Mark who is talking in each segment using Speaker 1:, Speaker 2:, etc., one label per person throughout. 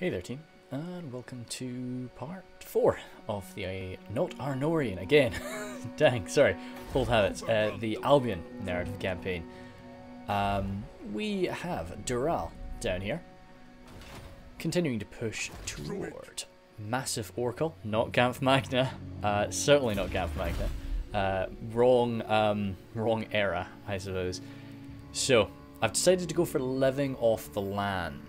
Speaker 1: Hey there team, and welcome to part 4 of the not Arnorian again. Dang, sorry, old habits. The Albion narrative campaign. We have Dural down here, continuing to push toward Massif Orcale, not Gamf Magna, certainly not Gamf Magna. Wrong era, I suppose. So I've decided to go for living off the land.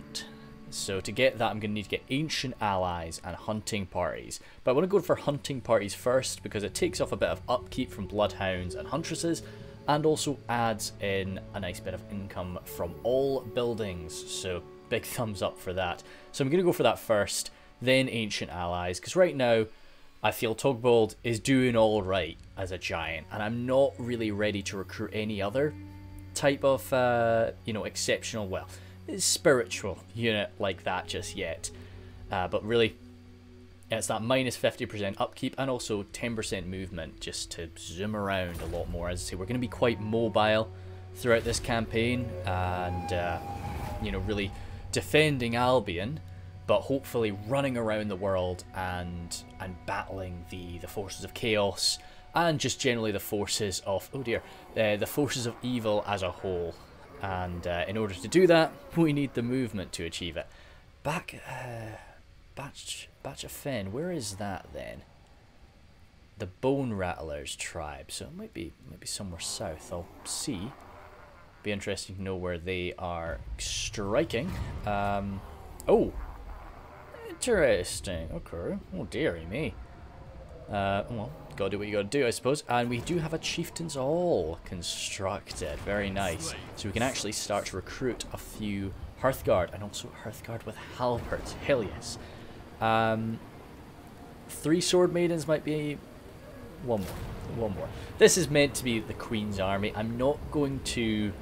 Speaker 1: So to get that, I'm going to need to get ancient allies and hunting parties. But I want to go for hunting parties first because it takes off a bit of upkeep from bloodhounds and huntresses, and also adds in a nice bit of income from all buildings. So big thumbs up for that. So I'm going to go for that first, then ancient allies, because right now I feel Togbold is doing all right as a giant, and I'm not really ready to recruit any other type of exceptional, well, spiritual unit like that just yet. But really, it's that minus 50% upkeep and also 10% movement just to zoom around a lot more. As I say, we're going to be quite mobile throughout this campaign, and really defending Albion, but hopefully running around the world and battling the forces of chaos and just generally the forces of the forces of evil as a whole. And in order to do that, we need the movement to achieve it. Batch of Fen, where is that then? The Bone Rattlers tribe, so it might be somewhere south. I'll see. Be interesting to know where they are striking. Oh, interesting. Okay. Oh dearie me. Well, gotta do what you gotta do, I suppose. And we do have a Chieftain's Hall constructed. Very nice. So we can actually start to recruit a few Hearthguard, and also Hearthguard with halberds. Hell yes. 3 Sword Maidens might be one more. This is meant to be the Queen's army. I'm not going to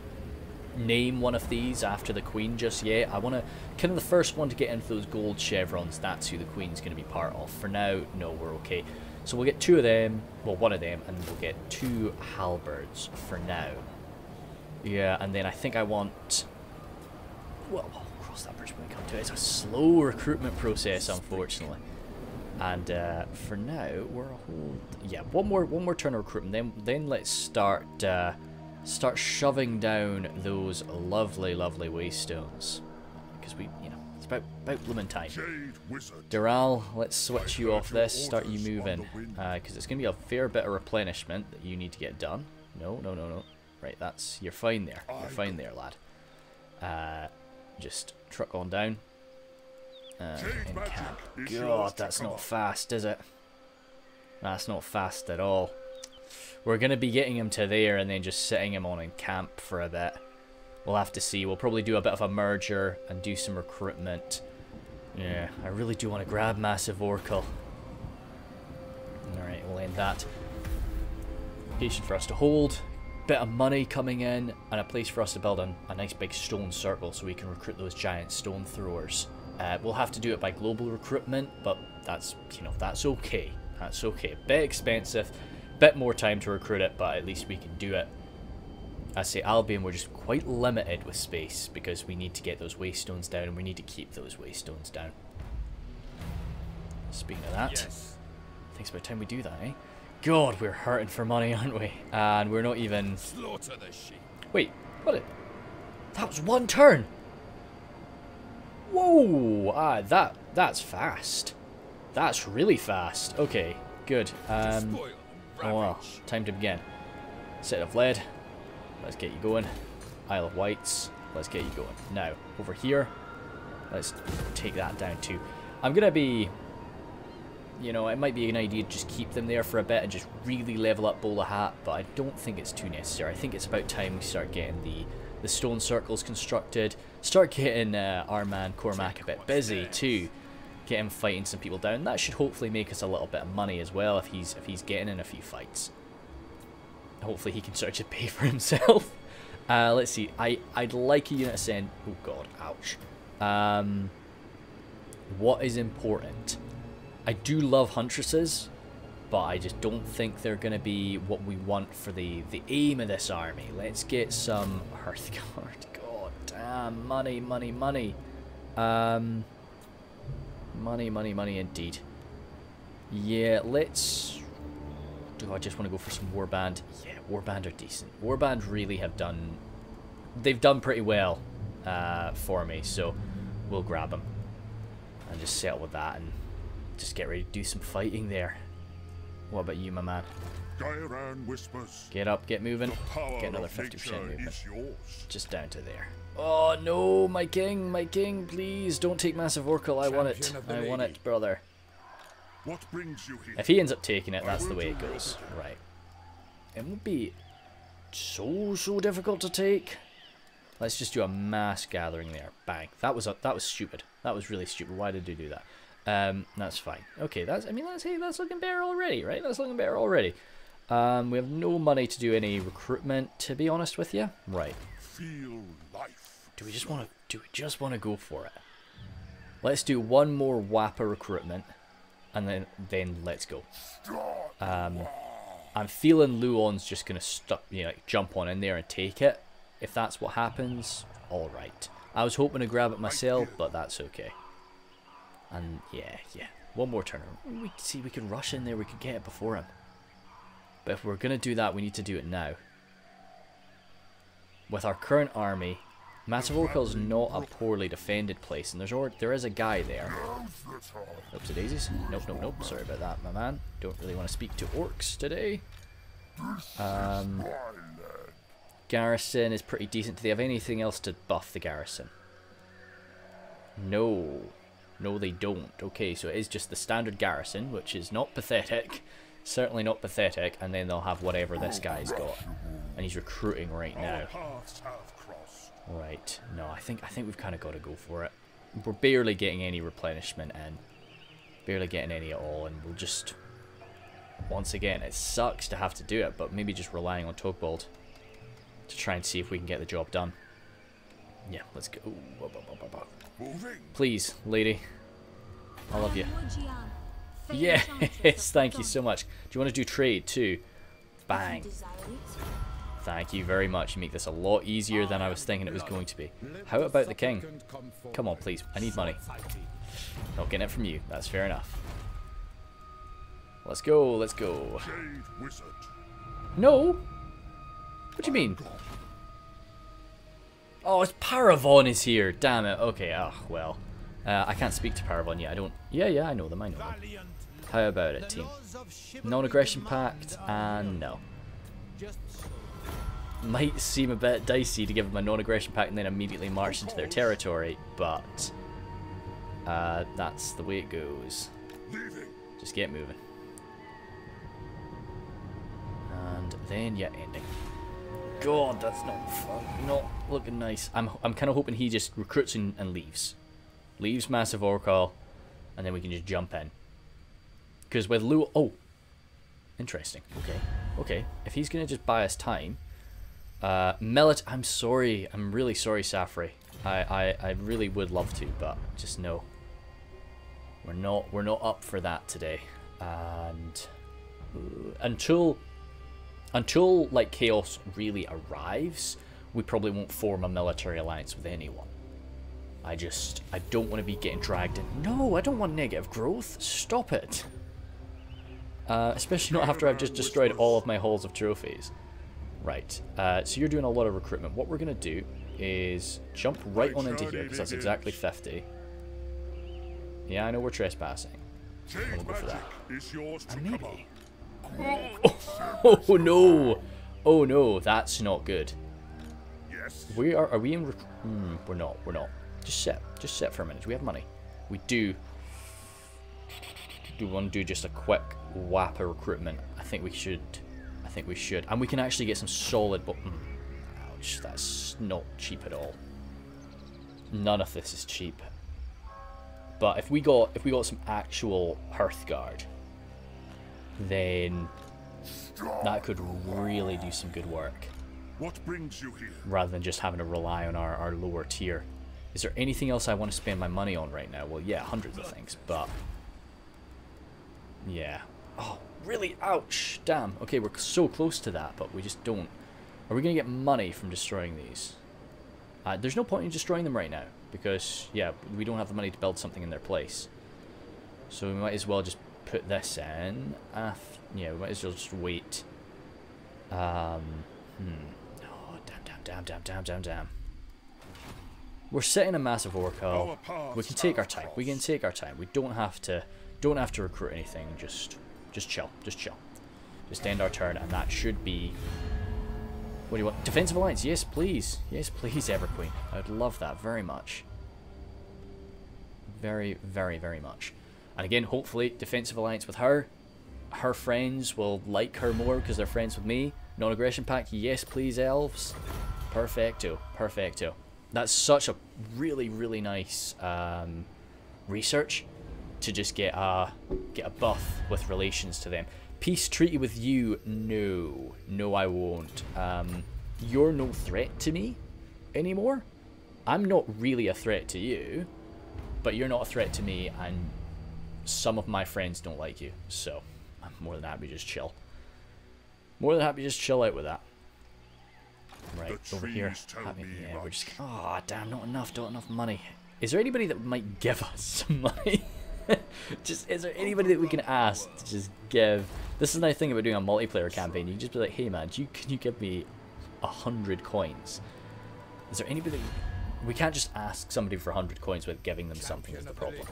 Speaker 1: name one of these after the Queen just yet. I want to kind of the first one to get into those gold chevrons. That's who the Queen's going to be part of. For now, no, we're okay. So we'll get 2 of them, well, 1 of them, and we'll get 2 halberds for now. Yeah, and then I think I want, well, we'll cross that bridge when we come to it. It's a slow recruitment process, unfortunately. And for now, we're one more turn of recruitment. Then let's start shoving down those lovely Waystones, because we, it's about blooming time. Dural, let's switch you off this, start you moving, because it's going to be a fair bit of replenishment that you need to get done. No. Right, you're fine there. You're fine there, lad. Just truck on down. In camp. God, that's not fast, is it? That's not fast at all. We're going to be getting him to there and then just sitting him on in camp for a bit. We'll have to see. We'll probably do a bit of a merger and do some recruitment. Yeah, I really do want to grab Massif Orcale. Alright, we'll end that. Location for us to hold. Bit of money coming in, and a place for us to build a nice big stone circle so we can recruit those giant stone throwers. We'll have to do it by global recruitment, but that's okay. That's okay. Bit expensive, bit more time to recruit it, but at least we can do it. I say Albion, we're just quite limited with space because we need to get those waystones down, and we need to keep those waystones down. Speaking of that, yes. I think it's about time we do that, eh? God, we're hurting for money, aren't we? And we're not even... Slaughter the sheep. Wait, what? That was 1 turn. Whoa! That's fast. That's really fast. Okay, good. Oh well, time to begin. Set of lead. Let's get you going. Isle of Wights. Let's get you going. Now, over here, let's take that down too. I'm going to be, it might be an idea to just keep them there for a bit and just really level up Bowler Hat, but I don't think it's too necessary. I think it's about time we start getting the stone circles constructed. Start getting our man Cormac a bit busy too. Get him fighting some people down. That should hopefully make us a little bit of money as well if he's getting in a few fights. Hopefully he can start to pay for himself. Let's see. I'd like a unit of send. Oh god, ouch. What is important? I do love huntresses, but I just don't think they're going to be what we want for the aim of this army. Let's get some Hearthguard. God damn, money. Money, money, money indeed. Yeah, let's... Do I just want to go for some Warband? Yeah, Warband are decent. Warband really have done... They've done pretty well for me, so we'll grab them. And just settle with that and just get ready to do some fighting there. What about you, my man? Get up, get moving. Get another 50% movement. Just down to there. Oh no, my king, please don't take Massif Orcale. I want it. I want it, brother.
Speaker 2: What brings you here?
Speaker 1: If he ends up taking it, that's the way it goes. Right. It won't be so difficult to take. Let's just do a mass gathering there. Bang. That was stupid. That was really stupid. Why did you do that? That's fine. Okay, that's looking better already, right? That's looking better already. We have no money to do any recruitment, to be honest with you. Right.
Speaker 2: Feel life.
Speaker 1: Do we just want to go for it? Let's do one more Wappa recruitment, and then let's go. I'm feeling Luon's just gonna jump on in there and take it. If that's what happens, all right. I was hoping to grab it myself, but that's okay. And yeah, one more turn. We could rush in there. We could get it before him. But if we're gonna do that, we need to do it now. With our current army, Massif Orcale is not a poorly defended place, and there is a guy there. Oopsie daisies. Nope. Sorry about that, my man. Don't really want to speak to orcs today. Garrison is pretty decent. Do they have anything else to buff the garrison? No, they don't. Okay, so it is just the standard garrison, which is not pathetic. Certainly not pathetic. And then they'll have whatever this guy's got, and he's recruiting right now. Right. No, I think we've kind of got to go for it. We're barely getting any replenishment in. Barely getting any at all, and we'll just... Once again, it sucks to have to do it, but maybe just relying on Togbald to try and see if we can get the job done. Yeah, let's go. Please, lady. I love you. Yes, thank you so much. Do you want to do trade too? Bang. Thank you very much. You make this a lot easier than I was thinking it was going to be. How about the king? Come on, please. I need money. Not getting it from you. That's fair enough. Let's go. Let's go. No. What do you mean? Oh, it's Paravon is here. Damn it. Okay. Oh, well. I can't speak to Paravon yet. I don't... Yeah, I know them. I know them. How about it, team? Non-aggression pact, and no. Might seem a bit dicey to give them a non-aggression pact and then immediately march into their territory, but that's the way it goes. Just get moving. And then, yeah, ending. God, that's not fun. Not looking nice. I'm kind of hoping he just recruits and leaves. Leaves Massif Orcale, and then we can just jump in. Because with Lu... Oh! Interesting. Okay. If he's going to just buy us time... I'm sorry. I'm really sorry, Safri. I really would love to, but just no. We're not up for that today. And... Until like chaos really arrives, we probably won't form a military alliance with anyone. I don't want to be getting dragged in. No, I don't want negative growth. Stop it. Especially not after I've just destroyed all of my halls of trophies. Right. So you're doing a lot of recruitment. What we're going to do is jump right on into here, because that's exactly 50. Yeah, I know we're trespassing. We'll go for that. And maybe... Oh no! Oh no, that's not good. Are we in we're not. Just set for a minute. Do we have money? We do. Do we want to do just a quick Wappa recruitment? I think we should. And we can actually get some solid ouch, that's not cheap at all. None of this is cheap. But if we got some actual Hearthguard, then that could really do some good work.
Speaker 2: What brings you here?
Speaker 1: Rather than just having to rely on our lower tier. Is there anything else I want to spend my money on right now? Well, yeah, hundreds of things, but... Yeah. Oh, really? Ouch. Damn. Okay, we're so close to that, but we just don't. Are we going to get money from destroying these? There's no point in destroying them right now, because, yeah, we don't have the money to build something in their place. So we might as well just put this in. Yeah, we might as well just wait. Oh, damn. We're sitting in Massif Orcale. We can take our time. We can take our time. We don't have to recruit anything. Just chill. Just chill. Just end our turn, and that should be. What do you want? Defensive alliance? Yes, please. Yes, please, Everqueen. I'd love that very much. Very, very, very much. And again, hopefully, defensive alliance with her. Her friends will like her more because they're friends with me. Non-aggression pact? Yes, please, elves. Perfecto. Perfecto. That's such a really, really nice research to just get a buff with relations to them. Peace treaty with you? No. No, I won't. You're no threat to me anymore. I'm not really a threat to you, but you're not a threat to me, and some of my friends don't like you, so I'm more than happy to just chill. More than happy to just chill out with that. Right, over here. Yeah, we're just... Oh, damn, not enough money. Is there anybody that might give us some money? Just, is there anybody that we can ask to just give... This is the nice thing about doing a multiplayer campaign. You can just be like, hey man, can you give me 100 coins? Is there anybody... We can't just ask somebody for 100 coins without giving them something is the problem.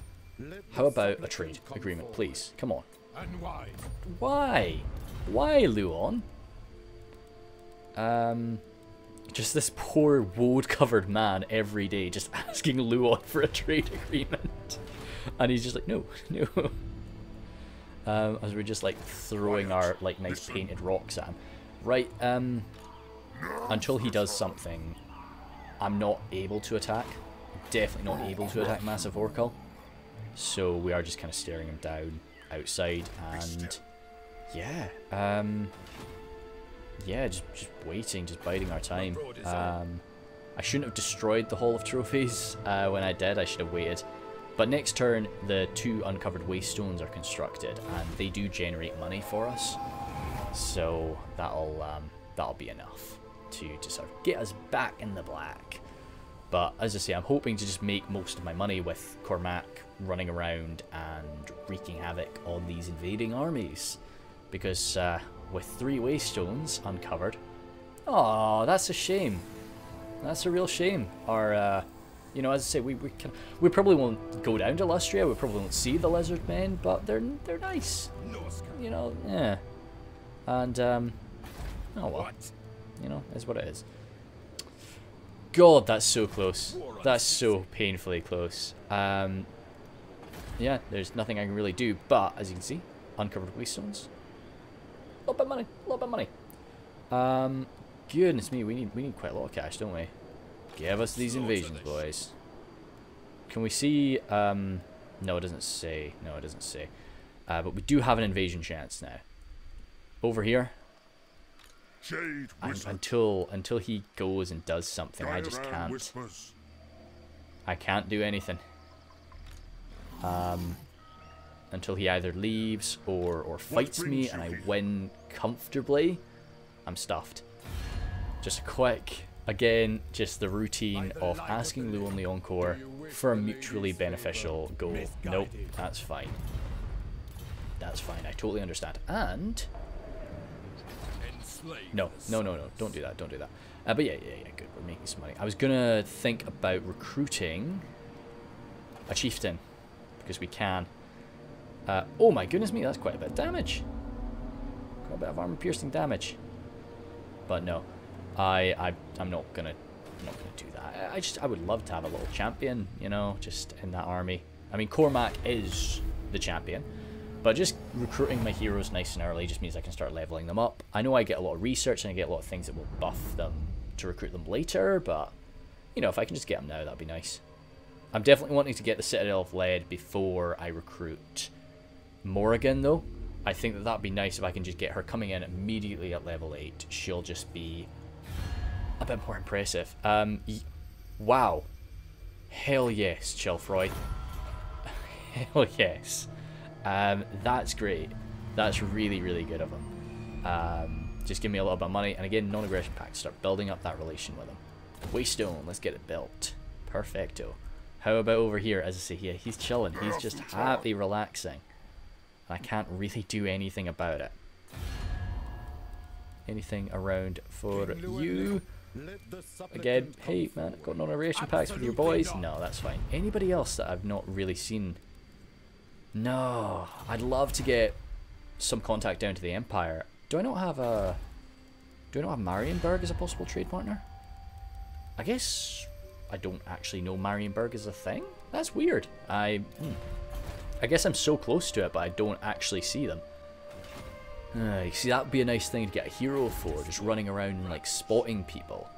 Speaker 1: How about a trade agreement, please? Come on. Why? Why, Luon? Just this poor woad-covered man every day just asking Luon for a trade agreement. And he's just like, no. As we're just like throwing our like nice painted rocks at him. Right, until he does something, I'm not able to attack. Definitely not able to attack Massif Orcale. So we are just kind of staring him down outside, and yeah, yeah, just waiting, just biding our time. I shouldn't have destroyed the Hall of Trophies when I did. I should have waited. But next turn, the 2 uncovered waystones are constructed, and they do generate money for us. So that'll be enough to sort of get us back in the black. But as I say, I'm hoping to just make most of my money with Cormac running around and wreaking havoc on these invading armies. Because with 3 waystones uncovered... Oh, that's a shame. That's a real shame. Our, you know, as I say, we probably won't go down to Lustria, we probably won't see the lizard men, but they're nice. You know, yeah. And, oh well. You know, is what it is. God, that's so close. That's so painfully close. Yeah, there's nothing I can really do, but as you can see, uncovered waystones. A little bit of money. Goodness me, we need quite a lot of cash, don't we? Give us these invasions, boys. Can we see? No, it doesn't say. No, it doesn't say. But we do have an invasion chance now. Over here. Until he goes and does something, I just can't. I can't do anything. Until he either leaves or fights me and I win comfortably, I'm stuffed. Just a quick, again, just the routine of asking Luon the Encore for a mutually beneficial goal. Nope, that's fine. That's fine, I totally understand. And... No, don't do that, don't do that. But yeah, good, we're making some money. I was gonna think about recruiting a chieftain, because we can. Oh my goodness me, that's quite a bit of damage. Quite a bit of armor-piercing damage. But no, I'm not gonna do that. I would love to have a little champion, you know, just in that army. I mean, Cormac is the champion. But just recruiting my heroes nice and early just means I can start leveling them up. I know I get a lot of research and I get a lot of things that will buff them to recruit them later, but, you know, if I can just get them now, that'd be nice. I'm definitely wanting to get the Citadel of Lead before I recruit Morrigan, though. I think that that'd be nice if I can just get her coming in immediately at level 8. She'll just be a bit more impressive. Wow. Hell yes, Chilfroy. Hell yes. That's great. That's really, really good of him. Just give me a little bit of money. And again, non-aggression pact. Start building up that relation with him. Waystone, let's get it built. Perfecto. How about over here? As I say, yeah, he's chilling. He's just happy, relaxing. I can't really do anything about it. Anything around for you? Again, hey man, got non-narration packs with your boys? No, that's fine. Anybody else that I've not really seen? No, I'd love to get some contact down to the Empire. Do I not have Marienburg as a possible trade partner? I guess I don't actually know Marienburg is a thing? That's weird. I guess I'm so close to it, but I don't actually see them. You see, that would be a nice thing to get a hero for, just running around and like spotting people.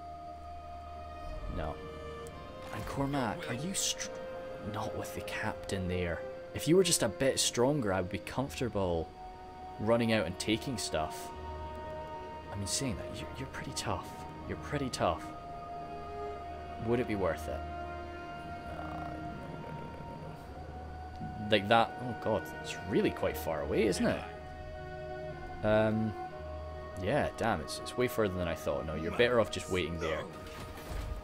Speaker 1: No. And Cormac, are you not with the captain there? If you were just a bit stronger, I would be comfortable running out and taking stuff. I mean, saying that, you're pretty tough. You're pretty tough. Would it be worth it? No. Like that, oh god, it's really quite far away, isn't it? Yeah, damn, it's way further than I thought. No, you're better off just waiting there.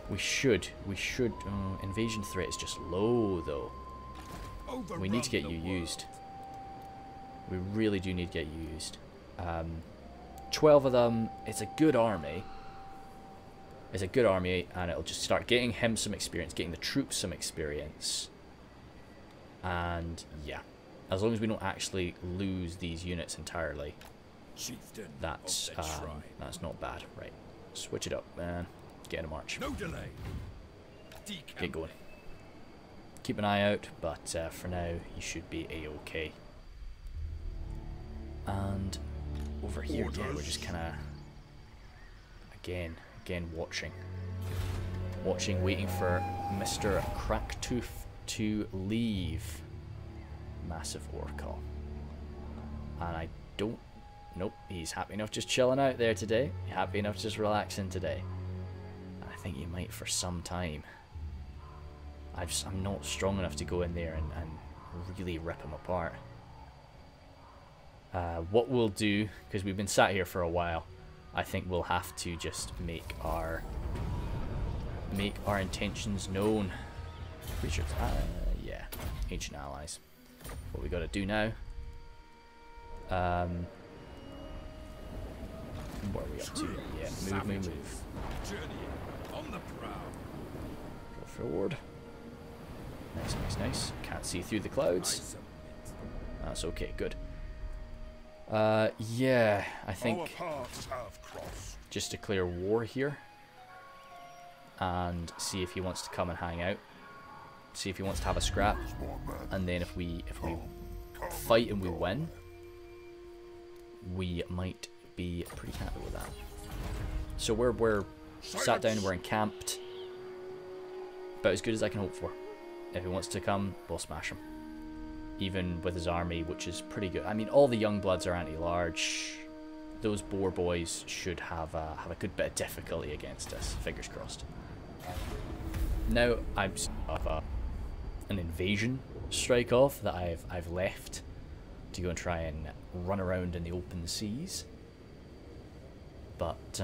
Speaker 1: We should, invasion threat is just low, though. We need to get you used. We really do need to get you used. 12 of them, it's a good army. It's a good army, and it'll just start getting him some experience, getting the troops some experience. And, yeah. As long as we don't actually lose these units entirely. That's not bad. Right. Switch it up, man. Get in a march.
Speaker 3: No delay.
Speaker 1: Get going. Keep an eye out, but for now, you should be a-okay. And over here, yeah, we're just kind of again watching, waiting for Mr. Cracktooth to leave Massif Orcale. And I don't. Nope, he's happy enough just chilling out there today. Happy enough just relaxing today. And I think he might for some time. I'm not strong enough to go in there and really rip him apart. What we'll do, because we've been sat here for a while, I think we'll have to just make our intentions known. Creatures, yeah, ancient allies. What we got to do now? What are we up to? Yeah, move.
Speaker 3: On the prowl.
Speaker 1: Go forward. Nice. Can't see through the clouds. That's okay, good. Yeah, I think just declare war here and see if he wants to come and hang out. See if he wants to have a scrap, and then if we fight and we win, we might be pretty happy with that. So we're sat down, we're encamped, about as good as I can hope for. If he wants to come, we'll smash him. Even with his army, which is pretty good. I mean, all the young bloods are anti-large. Those boar boys should have a good bit of difficulty against us. Fingers crossed. Now I'm an invasion strike off that I've left to go and try and run around in the open seas. But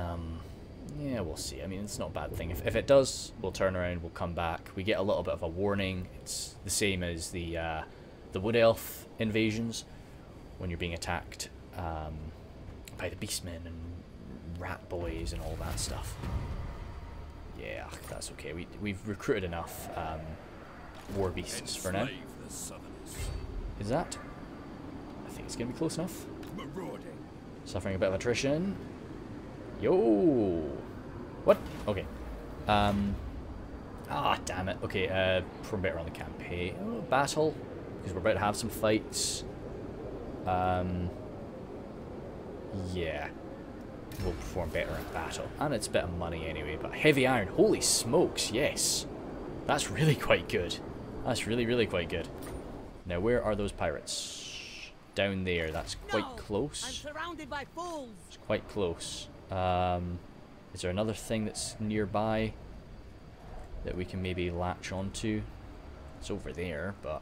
Speaker 1: yeah, we'll see. I mean, it's not a bad thing. If it does, we'll turn around, we'll come back. We get a little bit of a warning. It's the same as the Wood Elf invasions, when you're being attacked by the Beastmen and Rat Boys and all that stuff. Yeah, that's okay. We've recruited enough War Beasts for now. Is that? I think it's going to be close enough. Suffering a bit of attrition. Yo! What? Okay. Ah, damn it. Okay, perform better on the campaign. Oh, battle. Because we're about to have some fights. Yeah. We'll perform better in battle. And it's a bit of money anyway, but heavy iron. Holy smokes, yes. That's really quite good. That's really quite good. Now, where are those pirates? Down there. That's quite close.
Speaker 4: I'm surrounded by fools.
Speaker 1: It's quite close. Is there another thing that's nearby that we can maybe latch onto? It's over there, but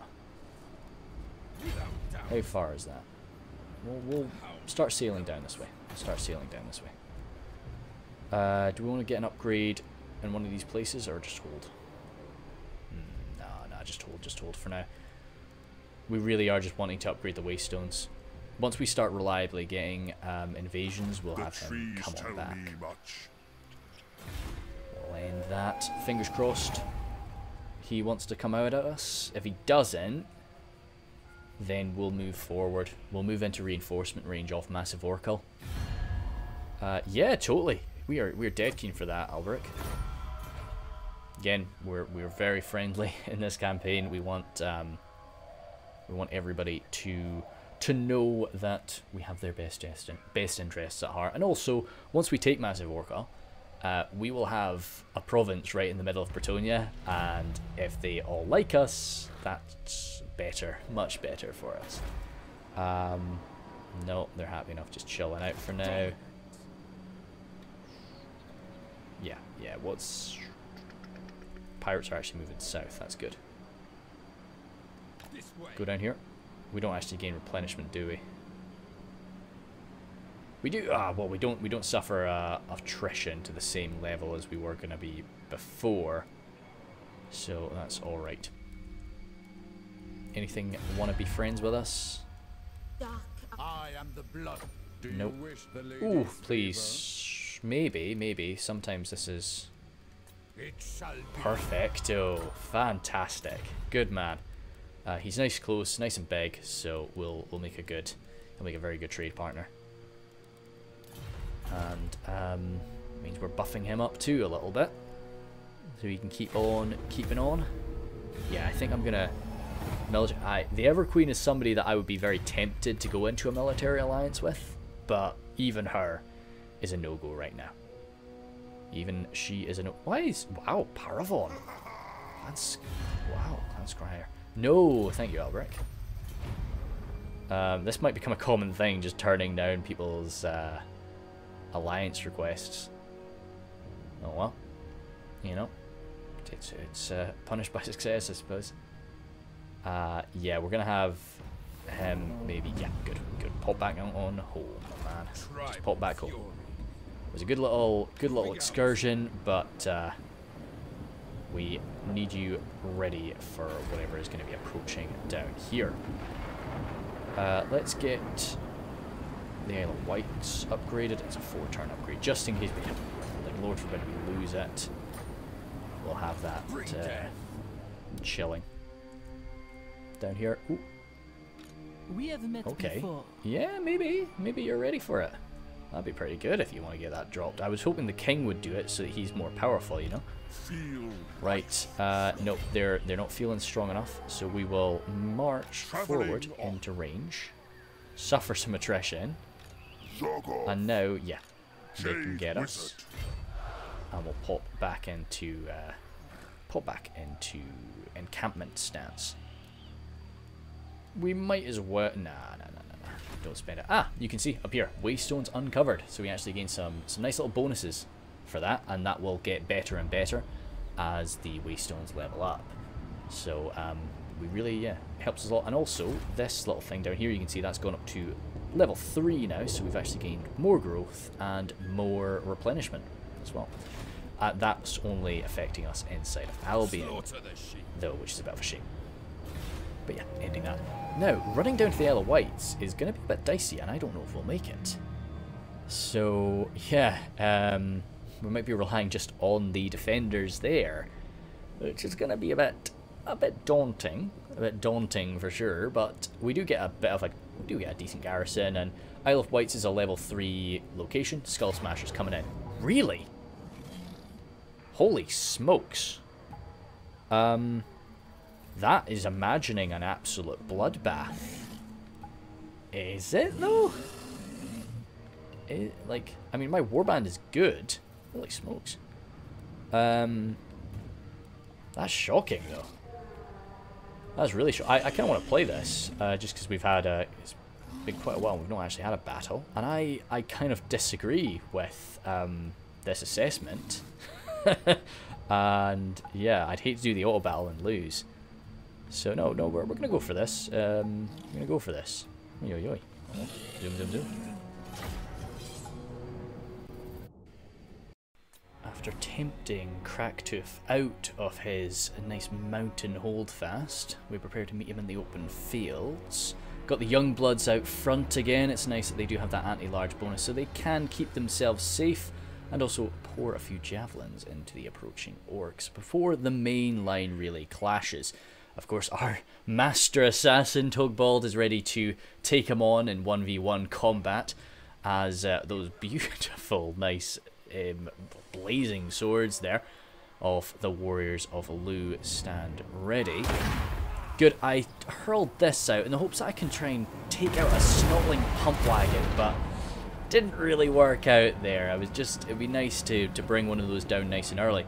Speaker 1: how far is that? We'll start sailing down this way. Do we want to get an upgrade in one of these places or just hold? Nah, Nah, just hold for now. We really are just wanting to upgrade the Waystones. Once we start reliably getting invasions, we'll have him come on back. We'll end that. Fingers crossed. He wants to come out at us. If he doesn't, then we'll move forward. We'll move into reinforcement range off Massif Orcale. Yeah, totally. We're dead keen for that, Alberic. Again, we're very friendly in this campaign. We want everybody to know that we have their best interests at heart. And also, once we take Massif Orcale, we will have a province right in the middle of Bretonnia, and if they all like us, that's better, much better for us. No, they're happy enough just chilling out for now. Yeah, pirates are actually moving south, that's good. Go down here. We don't actually gain replenishment, do we? We do. Well, we don't suffer attrition to the same level as we were going to be before, so that's all right. Anything want to be friends with us?
Speaker 3: I am the blood. Do
Speaker 1: nope.
Speaker 3: you wish the
Speaker 1: Ooh, please. Maybe. Sometimes this is perfecto. Fantastic. Good man. He's nice, close, nice and big, so we'll make a very good trade partner. And means we're buffing him up too a little bit, so he can keep on keeping on. Yeah, I think I'm gonna the Everqueen is somebody that I would be very tempted to go into a military alliance with, but even her is a no-go right now. Even she is a no. Wow, Paravon. That's Scryer. No, thank you, Alberic. This might become a common thing, just turning down people's alliance requests. Oh well, you know, it's punished by success, I suppose. Yeah, we're gonna have him maybe. Yeah, good. Pop back on home, man. Just pop back home. It was a good little excursion, but we need you ready for whatever is going to be approaching down here. Let's get the Isle of Wights upgraded. It's a 4-turn upgrade, just in case we, like, Lord forbid we lose it. We'll have that chilling down here. Ooh.
Speaker 4: We have met before.
Speaker 1: Yeah, maybe you're ready for it. That'd be pretty good if you want to get that dropped. I was hoping the king would do it so that he's more powerful, you know. Right. No, they're not feeling strong enough, so we will march forward into range, suffer some attrition, and now, yeah, they can get us, and we'll pop back into encampment stance. We might as well. Nah. Don't spend it. Ah, you can see up here, Waystones uncovered. So we actually gain some nice little bonuses for that, and that will get better and better as the Waystones level up. So we really, yeah, it helps us a lot. And also this little thing down here, you can see that's gone up to level 3 now. So we've actually gained more growth and more replenishment as well. That's only affecting us inside of Albion, though, which is a bit of a shame. But yeah, ending that. Now, running down to the Isle of Wights is going to be a bit dicey, and I don't know if we'll make it. So, yeah, we might be relying just on the defenders there, which is going to be a bit daunting. A bit daunting for sure, but we do get a decent garrison, and Isle of Wights is a level 3 location. Skull Smashers coming in. Really? Holy smokes. That is imagining an absolute bloodbath. Is it, though? Like, I mean, my warband is good. Holy smokes. That's shocking, though. That's really shocking. I kind of want to play this, just because we've had it's been quite a while, we've not actually had a battle. And I kind of disagree with this assessment. And, yeah, I'd hate to do the auto battle and lose. So no, we're gonna go for this. We're gonna go for this. Oi. Zoom. after tempting Cracktooth out of his nice mountain holdfast, we prepare to meet him in the open fields. Got the young bloods out front again. It's nice that they do have that anti-large bonus, so they can keep themselves safe and also pour a few javelins into the approaching orcs before the main line really clashes. Of course, our master assassin Togbald is ready to take him on in 1v1 combat, as those beautiful, nice, blazing swords there of the warriors of Lu stand ready. Good, I hurled this out in the hopes that I can try and take out a snottling pump wagon, but didn't really work out there. It'd be nice to bring one of those down nice and early.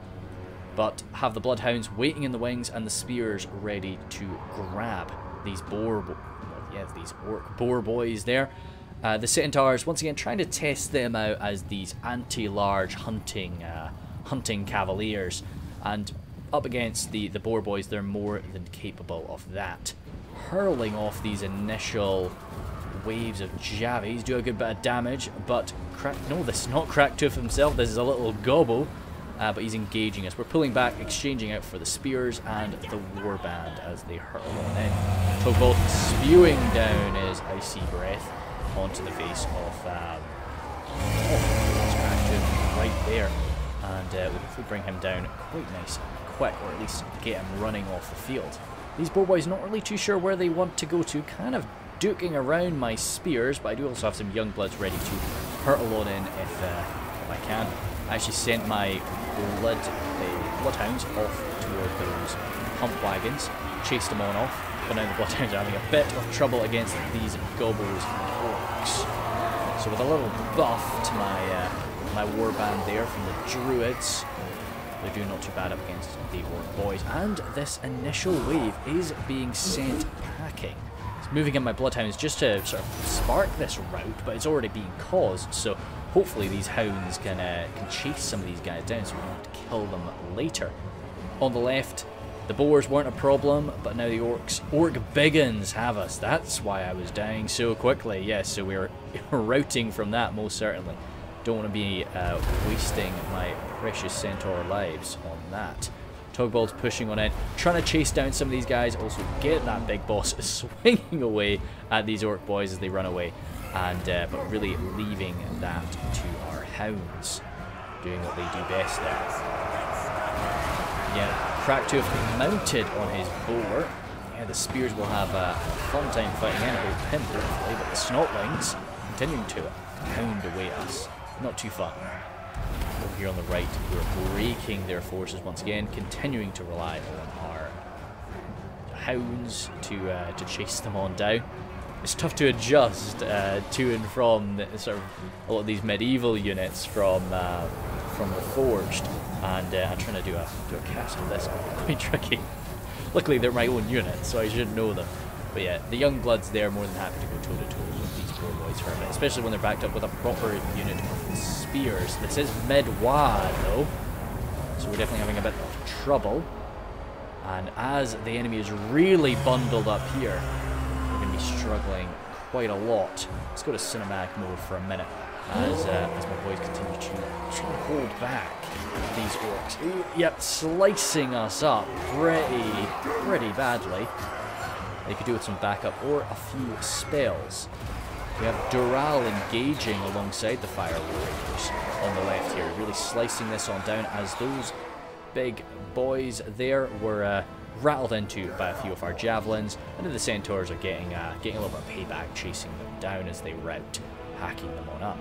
Speaker 1: But have the bloodhounds waiting in the wings and the spears ready to grab these these orc boar boys there. The Centaurs, once again, trying to test them out as these anti-large hunting cavaliers. And up against the boar boys, they're more than capable of that. Hurling off these initial waves of javies do a good bit of damage, but no, this is not Cracktooth himself, this is a little gobbo, but he's engaging us. We're pulling back, exchanging out for the spears and the warband as they hurl on in. Togbald spewing down his icy breath onto the face of Cracktooth right there, and we'll hopefully bring him down quite nice and quick, or at least get him running off the field. These boar boys not really too sure where they want to go to, kind of duking around my spears, but I do also have some young bloods ready to hurtle on in if I can. I actually sent my bloodhounds off toward those pump wagons, chased them on off, but now the bloodhounds are having a bit of trouble against these gobbles and orcs. So with a little buff to my warband there from the druids, they're doing not too bad up against the orc boys, and this initial wave is being sent packing. Moving in my bloodhounds just to sort of spark this rout, but it's already being caused, so hopefully these hounds can chase some of these guys down so we don't have to kill them later. On the left, the boars weren't a problem, but now the orc biggins have us. That's why I was dying so quickly. Yes, so we're routing from that most certainly. Don't want to be wasting my precious centaur lives on that. Togbald's pushing on in, trying to chase down some of these guys, also get that big boss swinging away at these orc boys as they run away, and but really leaving that to our hounds, doing what they do best there. Yeah, Cracktooth mounted on his boar. Yeah, the spears will have a fun time fighting in, it will pin hopefully, but the snotlings continuing to hound away us. Not too fun. Over here on the right, we're breaking their forces once again, continuing to rely on our hounds to chase them on down. It's tough to adjust to and from the, sort of a lot of these medieval units from the Forged, and I'm trying to do a cast of this, quite tricky. Luckily they're my own unit, so I should know them. But yeah, the young bloods there more than happy to go toe to toe with these boar boys for a bit, especially when they're backed up with a proper unit of spears. This is mid-wad though, so we're definitely having a bit of trouble. And as the enemy is really bundled up here, we're going to be struggling quite a lot. Let's go to cinematic mode for a minute as my boys continue to hold back these orcs. Yep, slicing us up pretty badly. They could do with some backup or a few spells. We have Dural engaging alongside the fire warriors on the left here, really slicing this on down as those big boys there were rattled into by a few of our javelins, and then the centaurs are getting a little bit of payback, chasing them down as they rout, hacking them on up.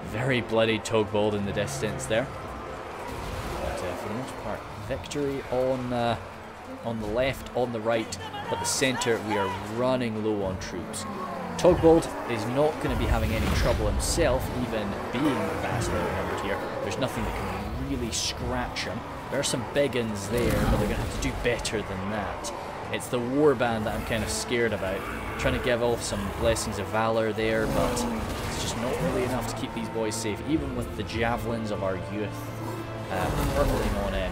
Speaker 1: Very bloody Togbald in the distance there, but for the most part, victory on the left, on the right, but the centre we are running low on troops. Togbald is not going to be having any trouble himself, even being vastly outnumbered here. There's nothing that can really scratch him. There are some big uns there, but they're going to have to do better than that. It's the warband that I'm kind of scared about. Trying to give off some blessings of valor there, but it's just not really enough to keep these boys safe, even with the javelins of our youth hurtling on in.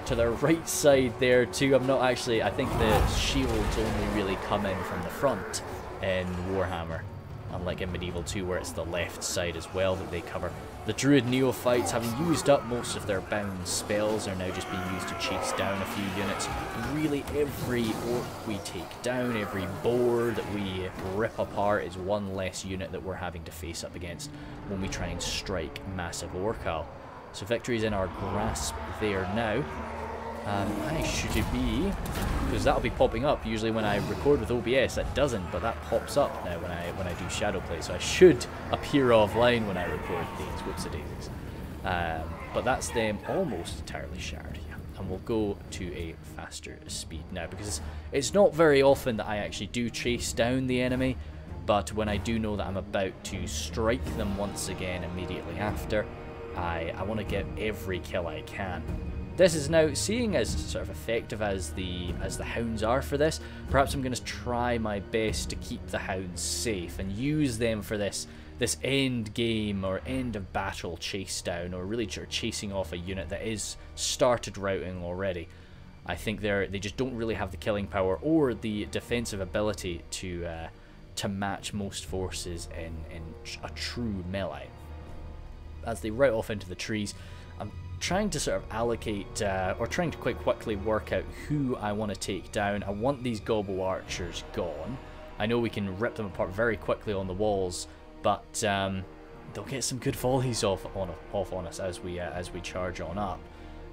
Speaker 1: To the right side there too, I think the shields only really come in from the front in Warhammer. unlike in Medieval 2 where it's the left side as well that they cover. The Druid Neophytes, having used up most of their bound spells, are now just being used to chase down a few units. Really, every orc we take down, every boar that we rip apart is one less unit that we're having to face up against when we try and strike Massif Orcale. So victory's in our grasp there now. I should be, because that'll be popping up usually when I record with OBS. That doesn't, but that pops up now when I do shadow play. So I should appear offline when I record these. Whoops a daisies. But that's them almost entirely shattered. Yeah. And we'll go to a faster speed now, because it's not very often that I actually do chase down the enemy, but when I do know that I'm about to strike them once again immediately after, I want to get every kill I can. This is now, seeing as sort of effective as the hounds are for this, perhaps I'm going to try my best to keep the hounds safe and use them for this end game or end of battle chase down, or really chasing off a unit that is started routing already. I think they just don't really have the killing power or the defensive ability to match most forces in a true melee. As they rout off into the trees, I'm trying to sort of allocate, or trying to quite quickly work out who I want to take down. I want these gobble archers gone. I know we can rip them apart very quickly on the walls, but they'll get some good volleys off on us as we charge on up.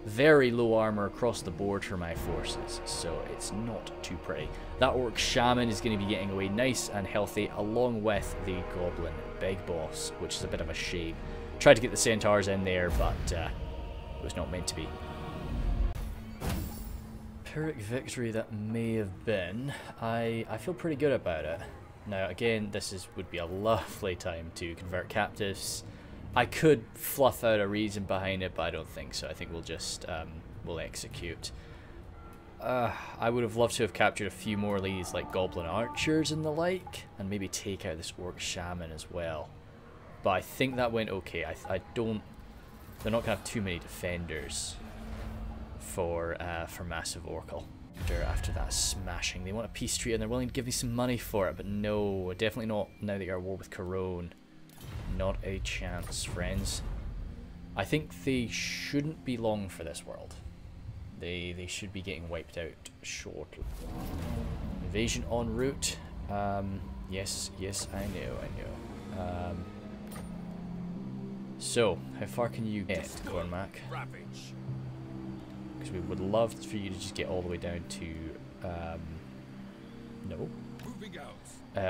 Speaker 1: Very low armor across the board for my forces, so it's not too pretty. That orc shaman is going to be getting away nice and healthy, along with the goblin big boss, which is a bit of a shame. Tried to get the centaurs in there, but it was not meant to be. Pyrrhic victory that may have been. I feel pretty good about it. Now again, this would be a lovely time to convert captives. I could fluff out a reason behind it, but I don't think so. I think we'll just we'll execute. I would have loved to have captured a few more of these like goblin archers and the like, and maybe take out this orc shaman as well. But I think that went okay. I don't. They're not gonna have too many defenders for Massif Orcale. After that smashing, they want a peace treaty and they're willing to give me some money for it. But no, definitely not now that you're at war with Corone. Not a chance, friends. I think they shouldn't be long for this world. They should be getting wiped out shortly. Invasion en route. Yes, I know. So, how far can you get, Cormac? Because we would love for you to just get all the way down to,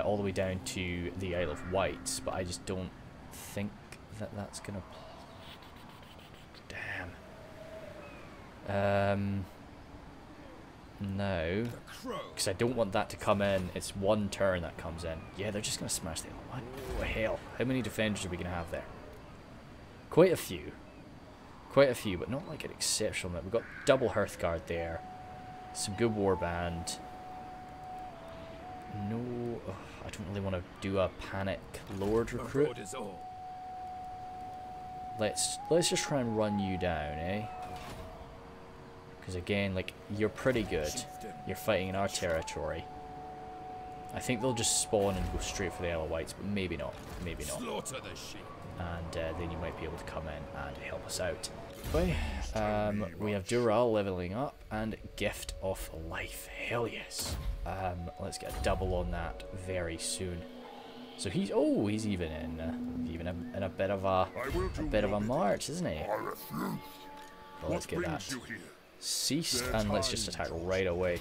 Speaker 1: all the way down to the Isle of Wight, but I just don't think that that's gonna. Damn. No, because I don't want that to come in. It's one turn that comes in. Yeah, they're just gonna smash the. What the hell? How many defenders are we gonna have there? Quite a few, but not like an exceptional amount. We've got double Hearthguard there, some good warband. No, I don't really want to do a panic lord recruit. Let's just try and run you down, eh? Because again, like, you're pretty good. You're fighting in our territory. I think they'll just spawn and go straight for the Isle of Wights, but maybe not. Maybe not. And then you might be able to come in and help us out. Okay, we have Dural leveling up and Gift of Life. Hell yes. Let's get a double on that very soon. So he's even in a bit of a march, isn't he? Well, let's get that ceased and let's just attack right away.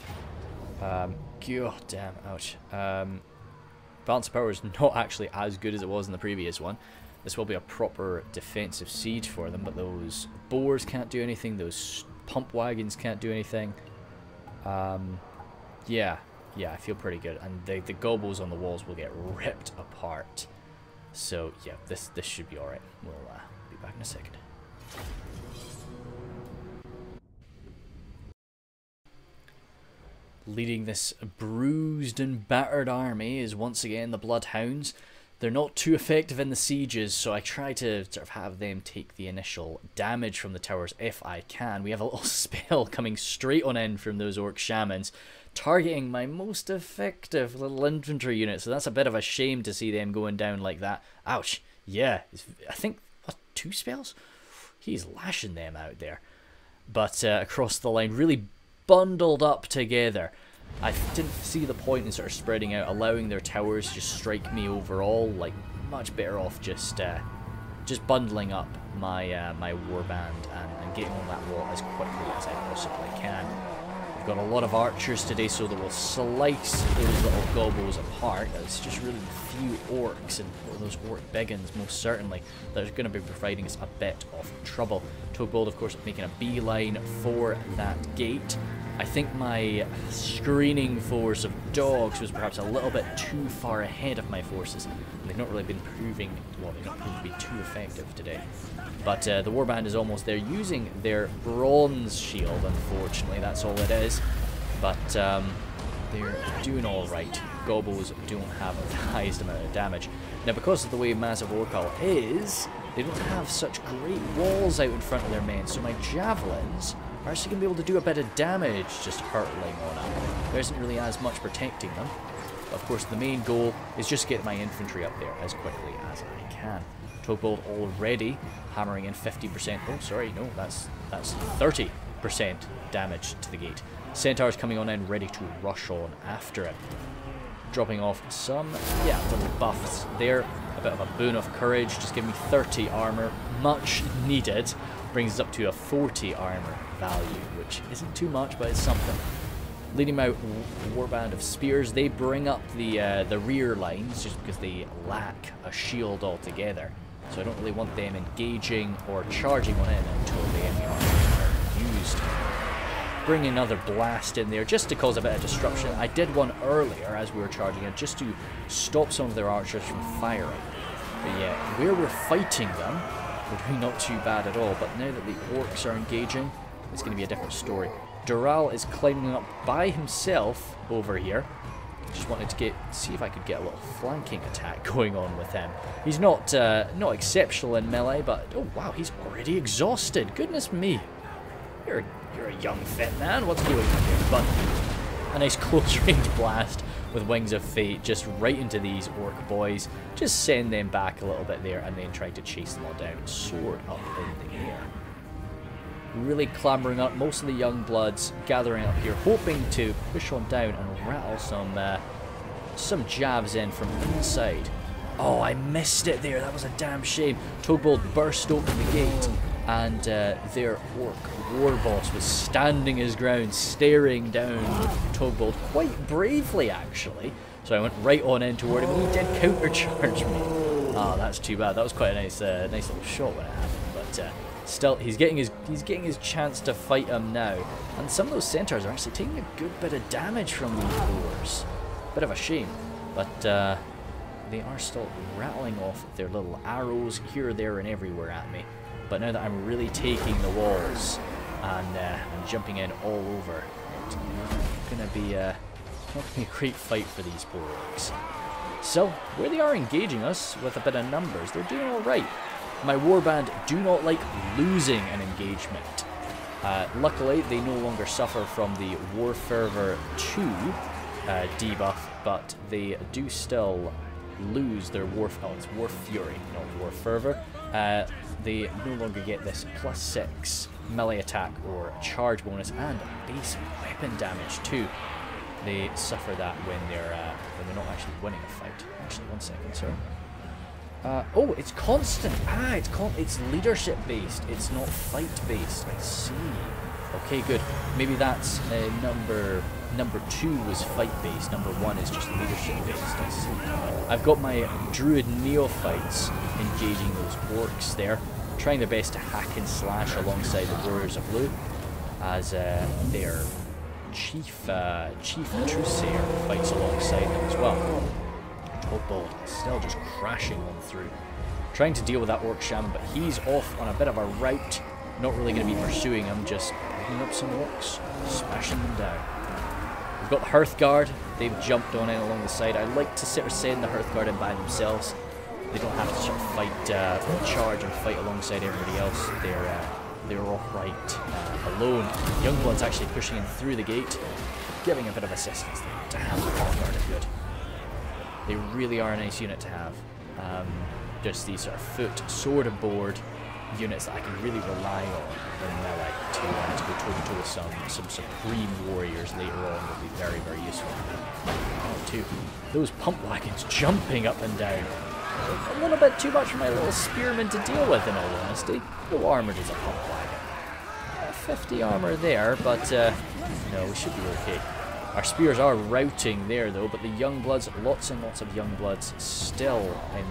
Speaker 1: God damn, ouch. Balance of power is not actually as good as it was in the previous one. This will be a proper defensive siege for them, but those boars can't do anything, those pump wagons can't do anything. Yeah, I feel pretty good, and the gobbles on the walls will get ripped apart. So yeah, this should be alright. We'll be back in a second. Leading this bruised and battered army is once again the Bloodhounds. they're not too effective in the sieges, so I try to sort of have them take the initial damage from the towers if I can. We have a little spell coming straight on in from those orc shamans, targeting my most effective little infantry unit, so that's a bit of a shame to see them going down like that. Ouch. Yeah, I think, what, 2 spells? He's lashing them out there. But across the line, really bundled up together. I didn't see the point in sort of spreading out, allowing their towers to just strike me overall. Like, much better off just bundling up my my warband and getting on that wall as quickly as I possibly can. We've got a lot of archers today, so they will slice those little gobbles apart. It's just really few orcs, and those orc biggins most certainly, that are going to be providing us a bit of trouble. Togbold, of course, making a beeline for that gate. I think my screening force of dogs was perhaps a little bit too far ahead of my forces, and they've not really been proving, well, they've not proved to be too effective today. But the warband is almost there, using their bronze shield, unfortunately, that's all it is. But they're doing alright. Gobbles don't have the highest amount of damage. Now, because of the way Massif Orcale is, they don't have such great walls out in front of their men, so my javelins are actually going to be able to do a bit of damage just hurtling on up. There isn't really as much protecting them. But of course, the main goal is just get my infantry up there as quickly as I can. Togbold already hammering in 50%. Oh, sorry, no, that's 30% damage to the gate. Centaurs coming on in, ready to rush on after it. Dropping off some, yeah, little buffs there. A bit of a boon of courage, just give me 30 armor, much needed. Brings us up to a 40 armor value, which isn't too much, but it's something. Leading out warband of spears, they bring up the rear lines just because they lack a shield altogether. So I don't really want them engaging or charging on in until the enemy archers are used. Bring another blast in there just to cause a bit of disruption. I did one earlier as we were charging in just to stop some of their archers from firing. But yeah, where we're fighting them, we're doing not too bad at all. But now that the orcs are engaging, it's going to be a different story. Dural is climbing up by himself over here. Just wanted to see if I could get a little flanking attack going on with him. He's not exceptional in melee, but oh wow, he's already exhausted. Goodness me, you're a young fit man. What's going on here? But a nice close range blast with Wings of Fate just right into these orc boys. Just send them back a little bit there, and then try to chase them all down. Sword up in the air. Really clambering up, most of the young bloods gathering up here, hoping to push on down and rattle some jabs in from inside. Oh, I missed it there. That was a damn shame. Togbold burst open the gate, and their orc war boss was standing his ground, staring down Togbold quite bravely, actually. So I went right on in toward him, and he did countercharge me. Oh, that's too bad. That was quite a nice little shot when it happened, but. Still, he's getting his chance to fight him now, and some of those centaurs are actually taking a good bit of damage from these boars. Bit of a shame, but they are still rattling off their little arrows here, there, and everywhere at me. But now that I'm really taking the walls and jumping in all over, it's gonna be a great fight for these poor orcs. So where they are engaging us with a bit of numbers, they're doing all right. My warband do not like losing an engagement. Luckily, they no longer suffer from the War Fervor 2 debuff, but they do still lose their it's War Fury, not War Fervor. They no longer get this +6 melee attack or charge bonus and base weapon damage too. They suffer that when they're not actually winning a fight. Actually, 1 second, sorry. Oh, it's constant. It's leadership based. It's not fight based. I see. Okay, good. Maybe that's number 2 was fight based. Number 1 is just leadership based. I see. I've got my druid neophytes engaging those orcs there, trying their best to hack and slash alongside the warriors of blue, as their chief Trusair fights alongside them as well. Togbold still just crashing on through, trying to deal with that orc shaman, but he's off on a bit of a route. Not really going to be pursuing him, just picking up some orcs, smashing them down. We've got the Hearthguard. They've jumped on in along the side. I like to sort of send the Hearthguard in by themselves. They don't have to sort of fight, charge and fight alongside everybody else. They're all right alone. Youngblood's actually pushing in through the gate, giving a bit of assistance there. Damn, the Vanguard are good. They really are a nice unit to have. Just these sort of foot, sword and board units that I can really rely on in melee to go toe-to-toe with some supreme warriors later on will be very, very useful. Oh, too. Those pump wagons jumping up and down. A little bit too much for my little spearman to deal with, in all honesty. No armoured as a pump wagon. 50 armour there, but no, we should be okay. Our spears are routing there though, but the Youngbloods, lots and lots of Youngbloods still in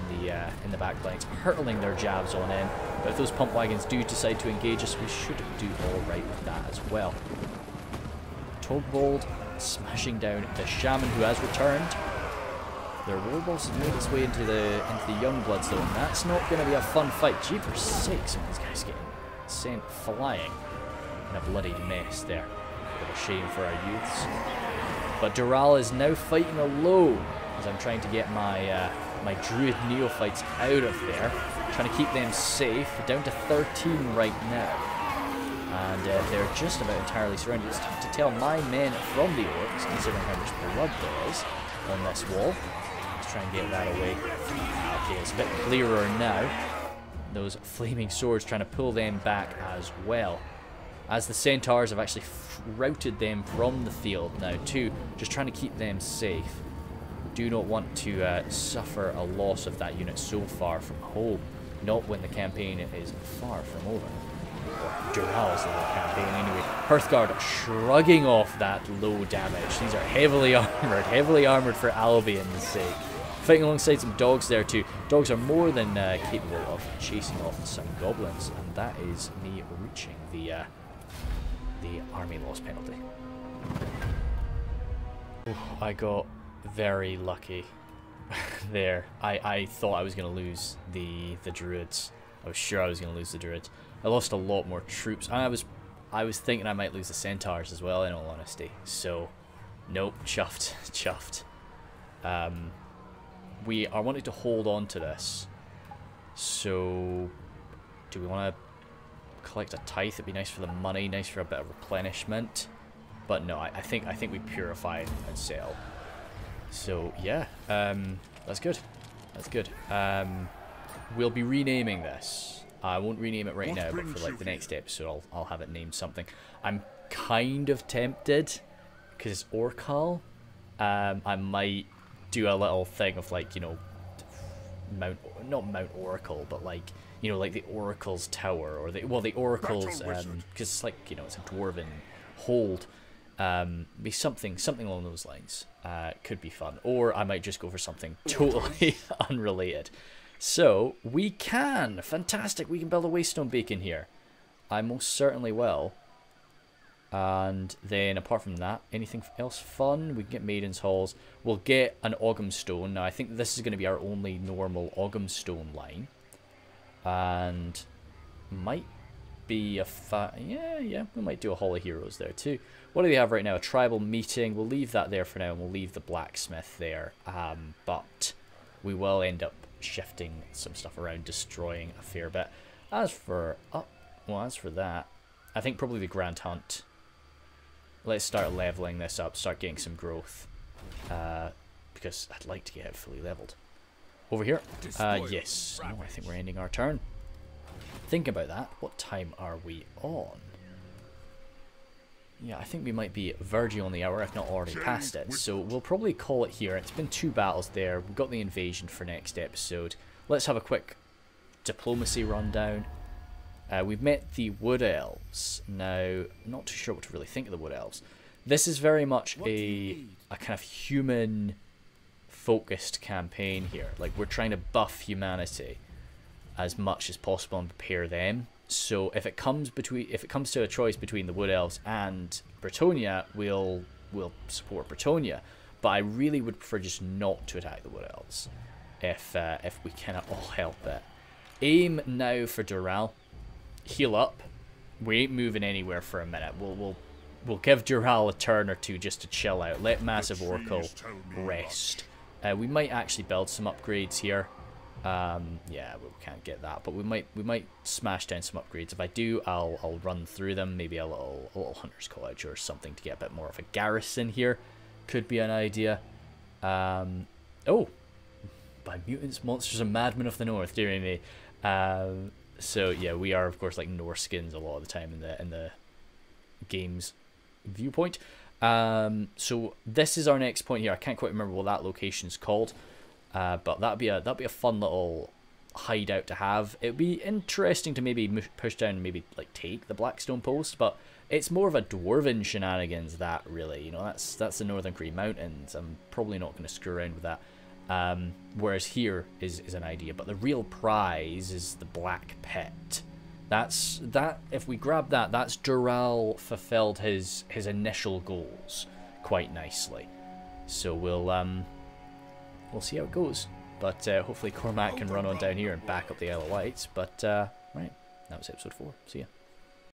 Speaker 1: the back lines, hurtling their jabs on in. But if those pump wagons do decide to engage us, we should do all right with that as well. Togbold smashing down the Shaman who has returned. Their Warboss has made its way into the Youngbloods though, and that's not going to be a fun fight. Jeepers sakes, some of these guys getting sent flying in a bloody mess there. Bit of a shame for our youths. But Dural is now fighting alone as I'm trying to get my my Druid neophytes out of there. Trying to keep them safe. Down to 13 right now. And they're just about entirely surrounded. It's tough to tell my men from the orcs, considering how much blood there is on this wall. Let's try and get that away. Okay, it's a bit clearer now. Those flaming swords trying to pull them back as well. As the Centaurs have actually routed them from the field now too, just trying to keep them safe. Do not want to suffer a loss of that unit so far from home. Not when the campaign is far from over. Dural's little campaign anyway. Hearthguard shrugging off that low damage. These are heavily armoured for Albion's sake. Fighting alongside some dogs there too. Dogs are more than capable of chasing off some goblins, and that is me reaching the army loss penalty. Ooh, I got very lucky there. I thought I was going to lose the druids. I was sure I was going to lose the druids. I lost a lot more troops. I was thinking I might lose the Centaurs as well, in all honesty. So, nope, chuffed. We are wanting to hold on to this. So, do we want to collect a tithe? It'd be nice for the money, nice for a bit of replenishment. But no, I think we purify and sell. So yeah, that's good. That's good. We'll be renaming this. I won't rename it right now, but for like the next episode, I'll have it named something. I'm kind of tempted because it's Orcale. I might do a little thing of like, you know, not Mount Oracle, but like, you know, like the Oracle's Tower, or the Oracle's, because it's like, you know, it's a dwarven hold. Be something along those lines. Could be fun, or I might just go for something totally unrelated. So we can, fantastic. We can build a Waystone Beacon here. I most certainly will. And then apart from that, anything else fun? We can get Maiden's Halls. We'll get an Ogham Stone. Now I think this is going to be our only normal Ogham Stone line. And might be a yeah, we might do a Hall of Heroes there too. What do we have right now? A tribal meeting. We'll leave that there for now, and we'll leave the blacksmith there. But we will end up shifting some stuff around, destroying a fair bit. As for that, I think probably the Grand Hunt. Let's start leveling this up, start getting some growth, because I'd like to get it fully leveled. Over here, yes. No, I think we're ending our turn. Think about that. What time are we on? Yeah, I think we might be verging on the hour, if not already past it. So we'll probably call it here. It's been 2 battles there. We've got the invasion for next episode. Let's have a quick diplomacy rundown. We've met the Wood Elves. Now, I'm not too sure what to really think of the Wood Elves. This is very much a kind of human-focused campaign here. Like, we're trying to buff humanity as much as possible and prepare them. So if it comes to a choice between the Wood Elves and Bretonnia, we'll support Bretonnia. But I really would prefer just not to attack the Wood Elves, if we cannot all help it. Aim now for Dural. Heal up. We ain't moving anywhere for a minute. We'll give Dural a turn or two just to chill out. Let Massif Orcale rest. We might actually build some upgrades here. Yeah, we can't get that, but we might smash down some upgrades. If I do, I'll run through them. Maybe a little hunter's cottage or something to get a bit more of a garrison here. Could be an idea. Oh, by mutants, monsters, and madmen of the north, dearie me. So yeah, we are of course like Norskins a lot of the time in the game's viewpoint. So this is our next point here. I can't quite remember what that location's called. But that'd be a fun little hideout to have. It'd be interesting to maybe push down and maybe like take the Blackstone Post, but it's more of a dwarven shenanigans that really, you know, that's the Northern Cree Mountains. I'm probably not going to screw around with that. Whereas here is an idea, but the real prize is the Black Pit. That if we grab that, that's Dural fulfilled his initial goals quite nicely. So we'll see how it goes, but hopefully Cormac can run on down here and back up the Isle of Wights. But right, that was episode 4. See ya.